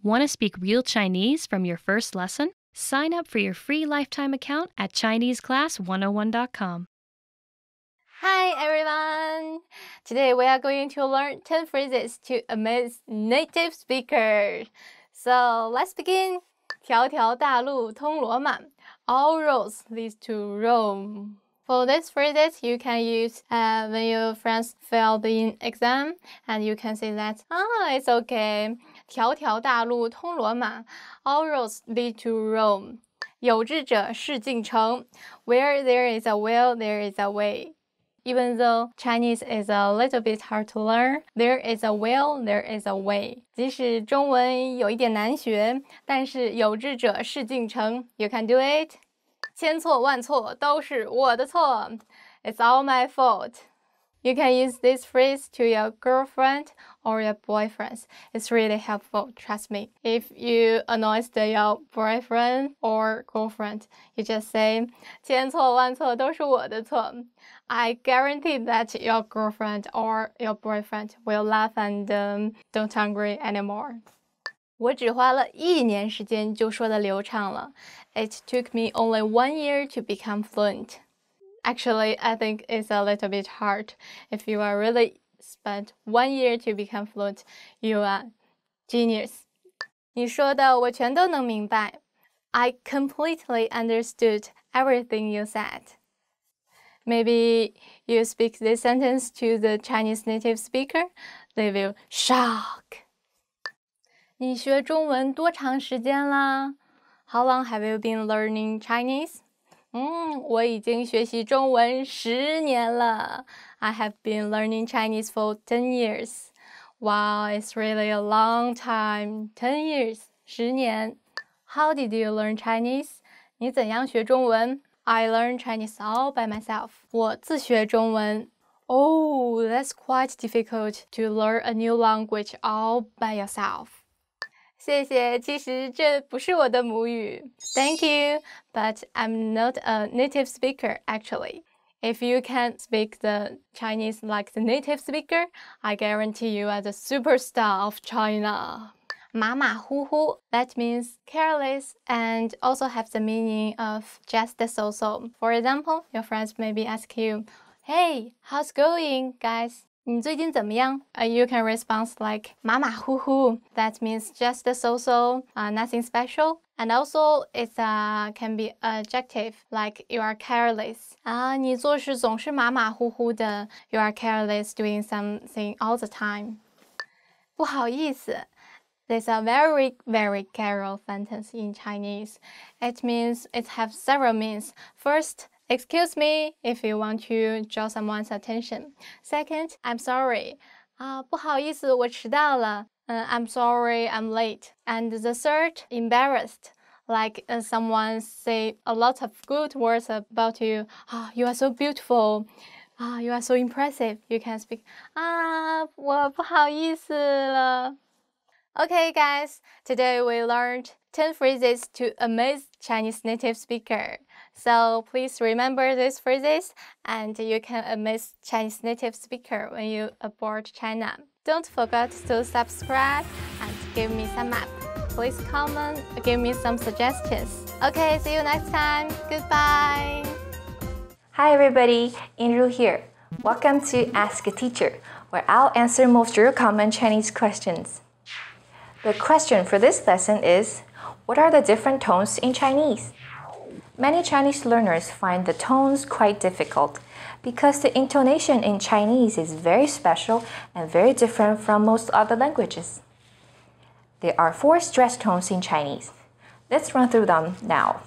Want to speak real Chinese from your first lesson? Sign up for your free lifetime account at ChineseClass101.com. Hi everyone! Today we are going to learn 10 phrases to amaze native speakers. So let's begin. 条条大路通罗马 All roads lead to Rome. For these phrases, you can use when your friends failed in exam, and you can say that, it's okay. 条条大路通罗马 All roads lead to Rome. 有志者事竟成 Where there is a will, there is a way. Even though Chinese is a little bit hard to learn, there is a will, there is a way. 即使中文有一点难学，但是有志者事竟成 You can do it. 千错万错都是我的错 It's all my fault. You can use this phrase to your girlfriend or your boyfriend. It's really helpful, trust me. If you annoy your boyfriend or girlfriend, you just say, 千错万错都是我的错 I guarantee that your girlfriend or your boyfriend will laugh and don't angry anymore. 我只花了1年时间就说得流畅了 It took me only 1 year to become fluent. Actually, I think it's a little bit hard. If you are really spent 1 year to become fluent, you are genius. 你说的我全都能明白 I completely understood everything you said. Maybe you speak this sentence to the Chinese native speaker, they will shock. 你学中文多长时间啦 How long have you been learning Chinese? 我已经学习中文10年了 I have been learning Chinese for 10 years. Wow, it's really a long time. 10 years, 10年 How did you learn Chinese? 你怎样学中文 I learned Chinese all by myself. 我自学中文 Oh, that's quite difficult to learn a new language all by yourself. 谢谢，其实这不是我的母语 Thank you, but I'm not a native speaker actually. If you can speak the Chinese like the native speaker, I guarantee you are the superstar of China. 马马虎虎 that means careless and also have the meaning of just so-so. For example, your friends maybe ask you, Hey, how's going, guys? 你最近怎么样 You can respond like 马马虎虎 That means just so-so, nothing special. And also, it can be adjective like you are careless. 你做事总是马马虎虎的 You are careless doing something all the time. 不好意思 There's a very, very casual sentence in Chinese. It means it has several meanings. First, excuse me if you want to draw someone's attention. Second, I'm sorry. 不好意思，我迟到了。I'm sorry, I'm late. And the third, embarrassed. Like someone say a lot of good words about you. You are so beautiful. You are so impressive. You can speak. 我不好意思了。Okay, guys, today we learned 10 phrases to amaze Chinese native speaker. So please remember these phrases and you can amaze Chinese native speaker when you abroad China. Don't forget to subscribe and give me some up. Please comment, give me some suggestions. Okay, see you next time. Goodbye. Hi everybody, Inru here. Welcome to Ask a Teacher, where I'll answer most of your common Chinese questions. The question for this lesson is, what are the different tones in Chinese? Many Chinese learners find the tones quite difficult because the intonation in Chinese is very special and very different from most other languages. There are 4 stress tones in Chinese. Let's run through them now.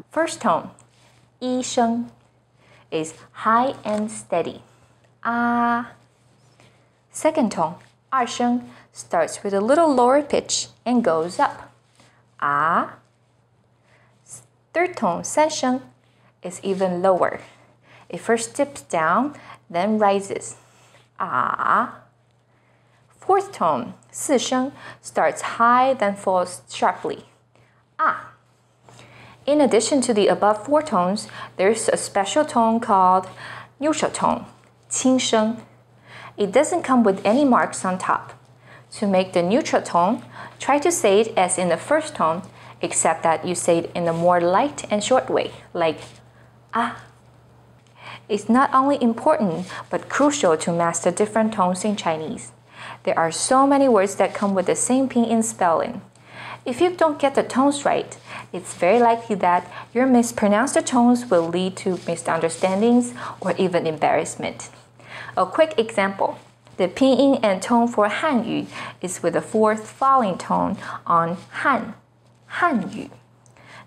First tone, 一声, is high and steady. Second tone, 二声, starts with a little lower pitch and goes up. Third tone, 三声, is even lower. It first dips down, then rises. Fourth tone, 四声, starts high, then falls sharply. In addition to the above 4 tones, there's a special tone called neutral tone, 轻声. It doesn't come with any marks on top. To make the neutral tone, try to say it as in the first tone, except that you say it in a more light and short way, like ah. It's not only important, but crucial to master different tones in Chinese. There are so many words that come with the same pinyin spelling. If you don't get the tones right, it's very likely that your mispronounced tones will lead to misunderstandings or even embarrassment. A quick example. The pinyin and tone for Hanyu is with the fourth falling tone on Han, Hanyu.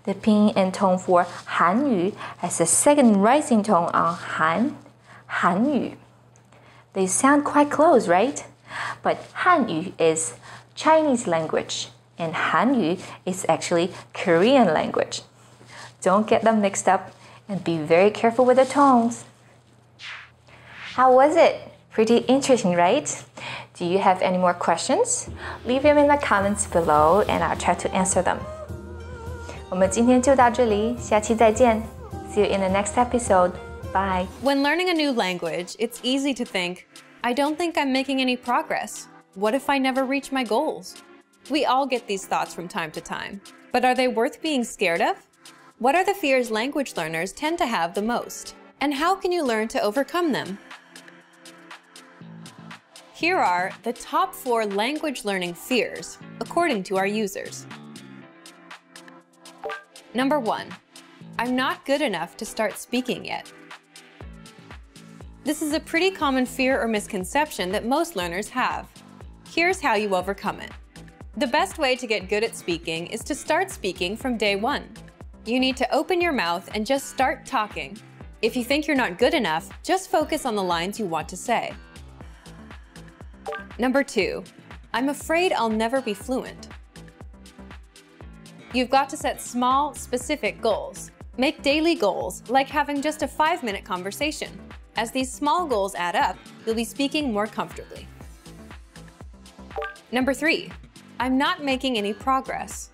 The pinyin and tone for Hanyu has a second rising tone on Han, Hanyu. They sound quite close, right? But Hanyu is Chinese language, and Hanyu is actually Korean language. Don't get them mixed up and be very careful with the tones. How was it? Pretty interesting, right? Do you have any more questions? Leave them in the comments below and I'll try to answer them. 我们今天就到这里，下期再见。See you in the next episode. Bye. When learning a new language, it's easy to think, I don't think I'm making any progress. What if I never reach my goals? We all get these thoughts from time to time. But are they worth being scared of? What are the fears language learners tend to have the most? And how can you learn to overcome them? Here are the top 4 language learning fears, according to our users. Number 1, I'm not good enough to start speaking yet. This is a pretty common fear or misconception that most learners have. Here's how you overcome it. The best way to get good at speaking is to start speaking from day 1. You need to open your mouth and just start talking. If you think you're not good enough, just focus on the lines you want to say. Number 2, I'm afraid I'll never be fluent. You've got to set small, specific goals. Make daily goals, like having just a 5-minute conversation. As these small goals add up, you'll be speaking more comfortably. Number 3, I'm not making any progress.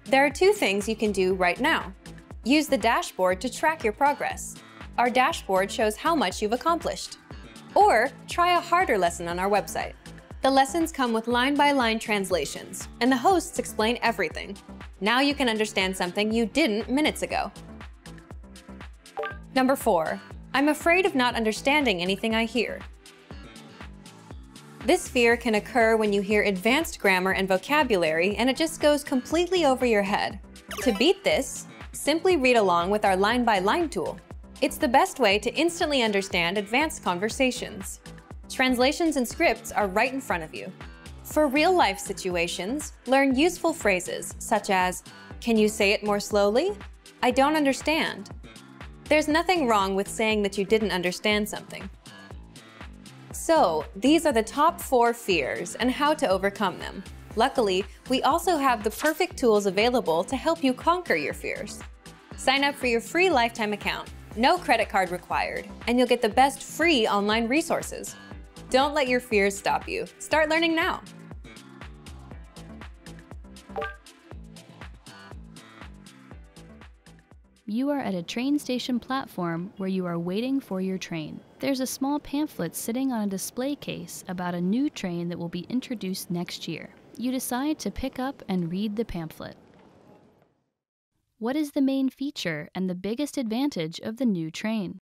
There are 2 things you can do right now. Use the dashboard to track your progress. Our dashboard shows how much you've accomplished. Or try a harder lesson on our website. The lessons come with line-by-line translations, and the hosts explain everything. Now you can understand something you didn't minutes ago. Number 4, I'm afraid of not understanding anything I hear. This fear can occur when you hear advanced grammar and vocabulary and it just goes completely over your head. To beat this, simply read along with our line-by-line tool. It's the best way to instantly understand advanced conversations. Translations and scripts are right in front of you. For real-life situations, learn useful phrases such as, can you say it more slowly? I don't understand. There's nothing wrong with saying that you didn't understand something. So, these are the top 4 fears and how to overcome them. Luckily, we also have the perfect tools available to help you conquer your fears. Sign up for your free lifetime account. No credit card required, and you'll get the best free online resources. Don't let your fears stop you. Start learning now. You are at a train station platform where you are waiting for your train. There's a small pamphlet sitting on a display case about a new train that will be introduced next year. You decide to pick up and read the pamphlet. What is the main feature and the biggest advantage of the new train?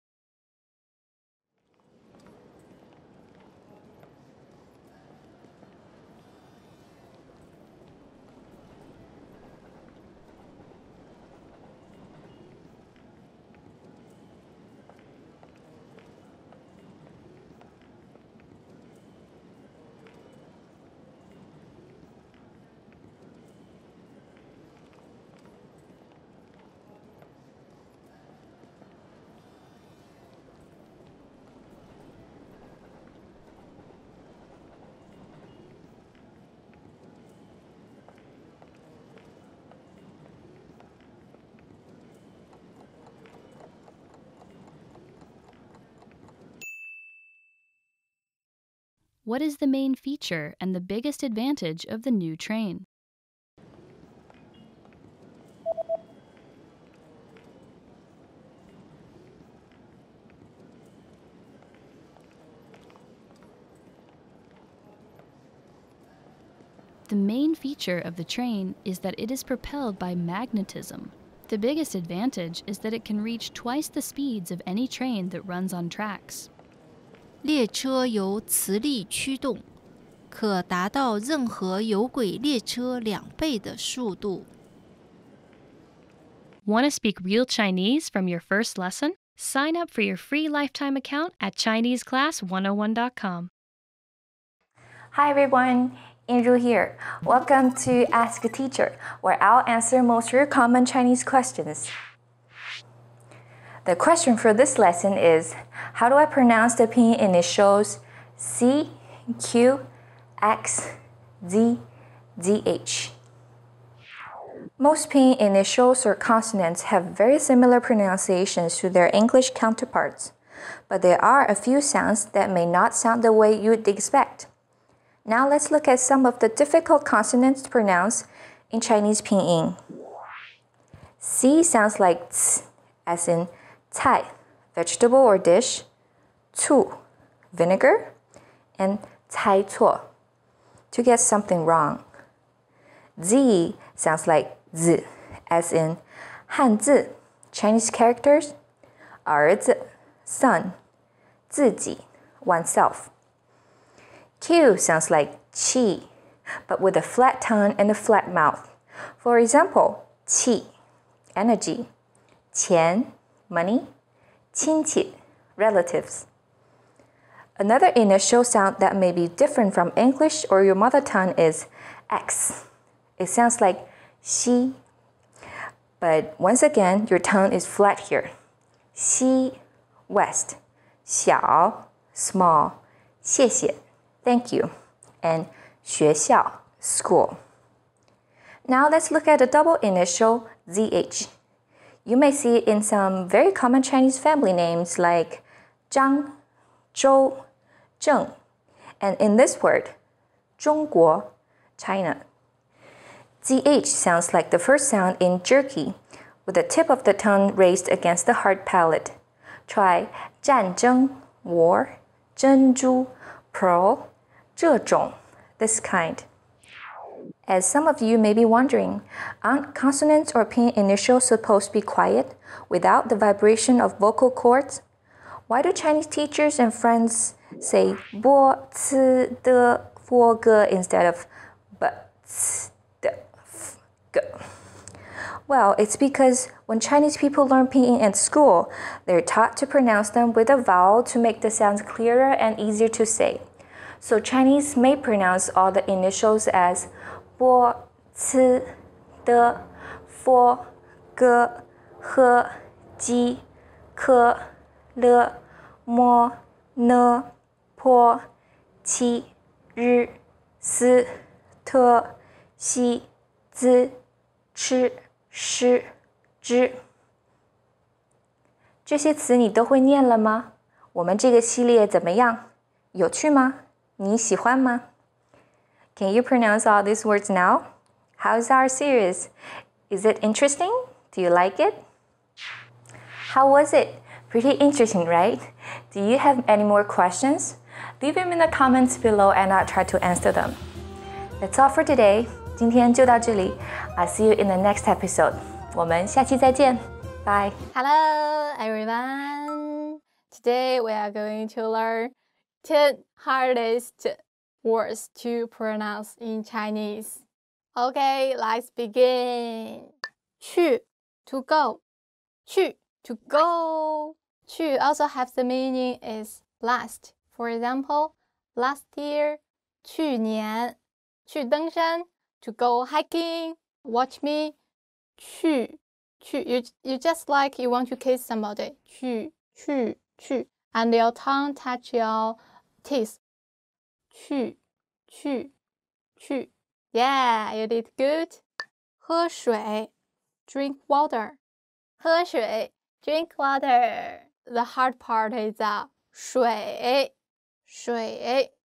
What is the main feature and the biggest advantage of the new train? The main feature of the train is that it is propelled by magnetism. The biggest advantage is that it can reach twice the speeds of any train that runs on tracks. 列车由磁力驱动，可达到任何有轨列车2倍的速度。Want to speak real Chinese from your first lesson? Sign up for your free lifetime account at ChineseClass101.com. Hi everyone, Andrew here. Welcome to Ask a Teacher, where I'll answer most of your common Chinese questions. The question for this lesson is, how do I pronounce the pinyin initials C, Q, X, Z, ZH? Most pinyin initials or consonants have very similar pronunciations to their English counterparts, but there are a few sounds that may not sound the way you'd expect. Now let's look at some of the difficult consonants to pronounce in Chinese pinyin. C sounds like ts, as in 菜, vegetable or dish, 醋, vinegar, and 猜错, to get something wrong. Z sounds like z, as in 汉字, Chinese characters, 儿子, son, 自己, oneself. Q sounds like qi, but with a flat tongue and a flat mouth. For example, qi, energy, 钱, money, 亲戚, relatives. Another initial sound that may be different from English or your mother tongue is X. It sounds like xi, but once again, your tongue is flat here. Xi, west, 小, small, 谢谢, thank you, and 学校, school. Now let's look at the double initial ZH. You may see it in some very common Chinese family names like Zhang, Zhou, Zheng, and in this word, 中国, China. ZH sounds like the first sound in jerky, with the tip of the tongue raised against the hard palate. Try 战争, war, 珍珠, pearl, 这种, this kind. As some of you may be wondering, aren't consonants or pinyin initials supposed to be quiet, without the vibration of vocal cords? Why do Chinese teachers and friends say 波, ci, de, fo, ge instead of b, c, de, f, ge? Well, it's because when Chinese people learn pinyin at school, they're taught to pronounce them with a vowel to make the sounds clearer and easier to say. So Chinese may pronounce all the initials as 波, ci, de, fo, ge, he, ji, ke, le, mo, ne, po, qi, ri, si, te, xi, zi, chi, shi, zhi. 这些词你都会念了吗？我们这个系列怎么样？有趣吗？你喜欢吗？ Can you pronounce all these words now? How's our series? Is it interesting? Do you like it? How was it? Pretty interesting, right? Do you have any more questions? Leave them in the comments below and I'll try to answer them. That's all for today. 今天就到这里. I'll see you in the next episode. 我们下期再见. Bye. Hello everyone. Today we are going to learn 10 hardest words to pronounce in Chinese. Okay, let's begin. 去 to go. 去 to go. 去 also have the meaning is last. For example, last year, 去年. 去登山 to go hiking. Watch me. 去 you just like you want to kiss somebody. 去 and your tongue touch your teeth. 去 Yeah, you did good. 喝水 drink water. 喝水 drink water. The hard part is 水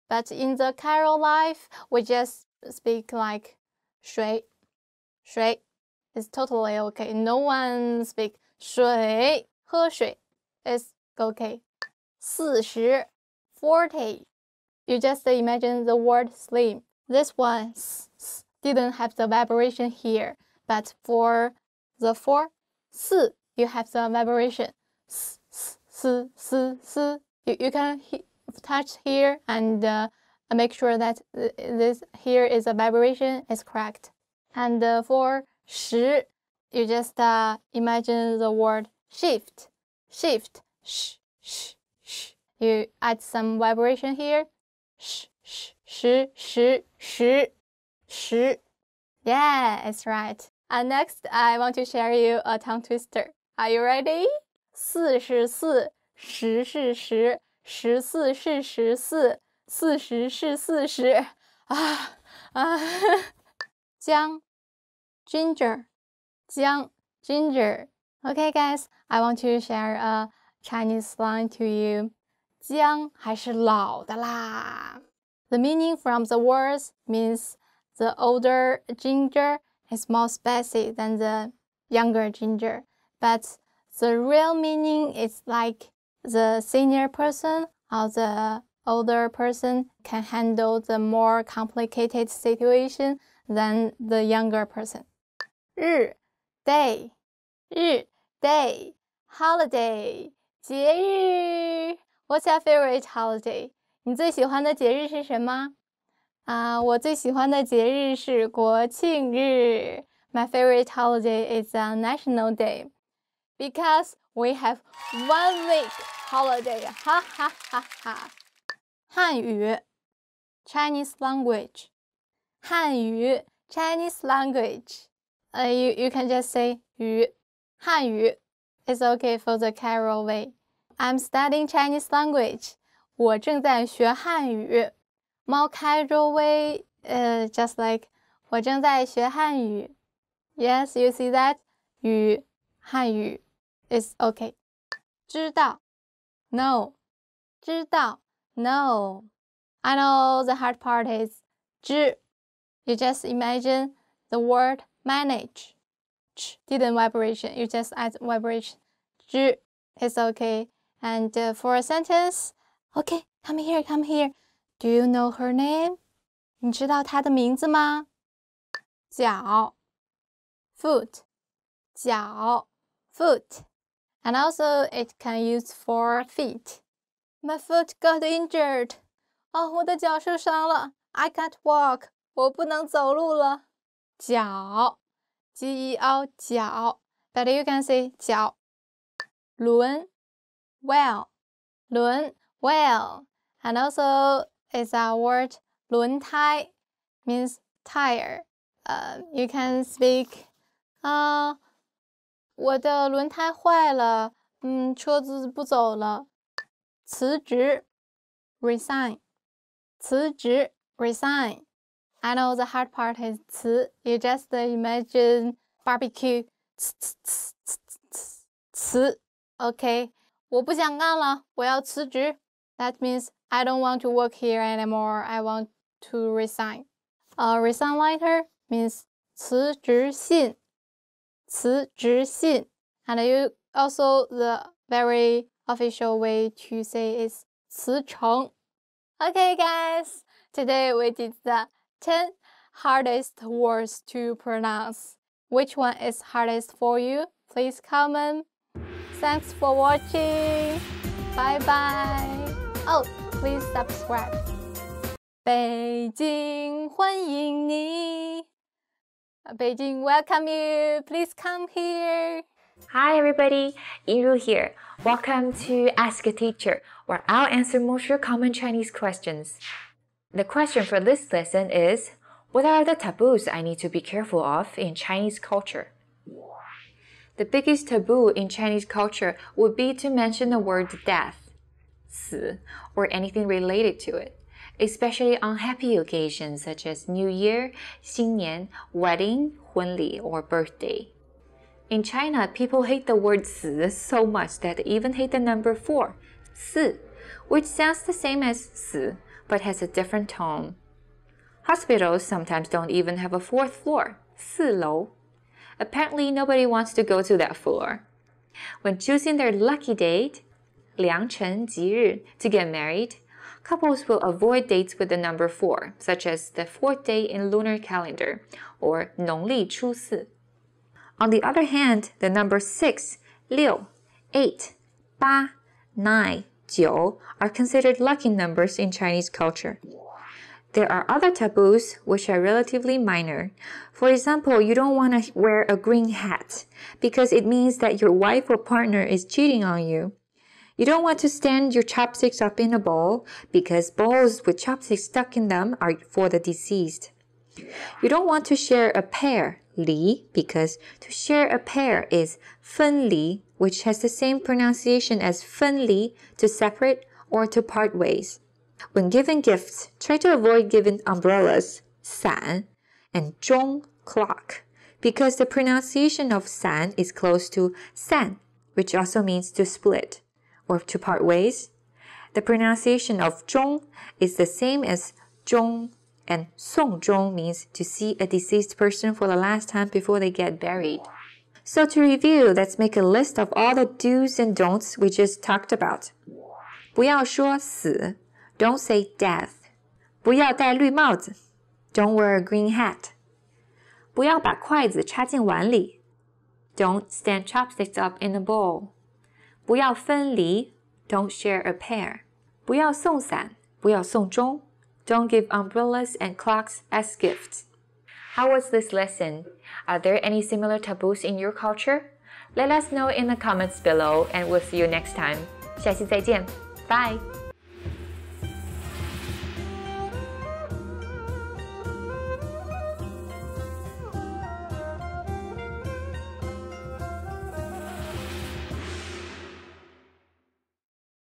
but in the Carol life we just speak like 水 It's totally okay. No one speak 水喝水 is okay. 40 You just imagine the word slim. this one didn't have the vibration here, but for the 4, 4, you have the vibration. You can touch here and make sure that this here is a vibration is correct. And for 10, you just imagine the word shift, shift, You add some vibration here. Yeah, it's right. And next, I want to share you a tongue twister. Are you ready? 4是4，10是10，14是14，40是40。姜 ginger, 姜 ginger. Okay, guys, I want to share a Chinese line to you. 姜还是老的啦。The meaning from the words means the older ginger is more spicy than the younger ginger, but the real meaning is like the senior person or the older person can handle the more complicated situation than the younger person. 日 day, 日 day, holiday, 节日。What's your favorite holiday? 你最喜欢的节日是什么？我最喜欢的节日是国庆日。My favorite holiday is a national day because we have 1 week holiday. Ha ha ha ha. 汉语 Chinese language. 汉语 Chinese language. You can just say 语。汉语 is okay for the casual way. I'm studying Chinese language. 我正在学汉语。More casual way, just like 我正在学汉语。Yes, you see that? 语汉语 is okay. 知道 no. 知道 no. I know the hard part is 知 You just imagine the word manage. Ch didn't vibration. You just add vibration. 知 is okay. And for a sentence, okay, come here, come here. Do you know her name? 你知道她的名字吗？脚 foot, 脚 foot. And also it can use for feet. My foot got injured. 我的脚受伤了。I can't walk. 我不能走路了。脚 G-E-L 脚 But you can say 脚。轮 well, 轮 well. And also it's a word 轮胎 means tire. You can speak 我的轮胎坏了，车子不走了。辞职 resign, 辞职 resign. I know the hard part is 辞 You just imagine barbecue 辞 Okay, 我不想干了，我要辞职。That means I don't want to work here anymore. I want to resign. Resign letter means 辞职信，辞职信。And you also the very official way to say is 辞呈。Okay, guys, today we did the 10 hardest words to pronounce. Which one is hardest for you? Please comment. Thanks for watching. Bye bye. Oh, please subscribe. 北京欢迎你。北京 welcome you. Please come here. Hi everybody, Yinru here. Welcome to Ask a Teacher, where I'll answer most of your common Chinese questions. The question for this lesson is, what are the taboos I need to be careful of in Chinese culture? The biggest taboo in Chinese culture would be to mention the word death, 死, or anything related to it, especially on happy occasions such as New Year, 新年, wedding, 婚礼, or birthday. In China, people hate the word 死 so much that they even hate the number 4, 4, which sounds the same as 死, but has a different tone. Hospitals sometimes don't even have a 4th floor, 4楼. Apparently, nobody wants to go to that floor. When choosing their lucky date, 良辰吉日, to get married, couples will avoid dates with the number 4, such as the 4th day in lunar calendar or 农历初四. On the other hand, the number 6, 6, 8, 8, 9, 9 are considered lucky numbers in Chinese culture. There are other taboos which are relatively minor. For example, you don't want to wear a green hat because it means that your wife or partner is cheating on you. You don't want to stand your chopsticks up in a bowl because bowls with chopsticks stuck in them are for the deceased. You don't want to share a pear, 梨, because to share a pear is 分离, which has the same pronunciation as 分离, to separate or to part ways. When giving gifts, try to avoid giving umbrellas, 伞, and 钟, clock, because the pronunciation of 伞 is close to 散, which also means to split or to part ways. The pronunciation of 钟 is the same as 钟, and 送钟 means to see a deceased person for the last time before they get buried. So to review, let's make a list of all the do's and don'ts we just talked about. 不要说死 Don't say death. 不要戴绿帽子 Don't wear a green hat. 不要把筷子插进碗里 Don't stand chopsticks up in a bowl. 不要分离 Don't share a pear. 不要送伞不要送钟 Don't give umbrellas and clocks as gifts. How was this lesson? Are there any similar taboos in your culture? Let us know in the comments below and we'll see you next time. 下期再见. Bye!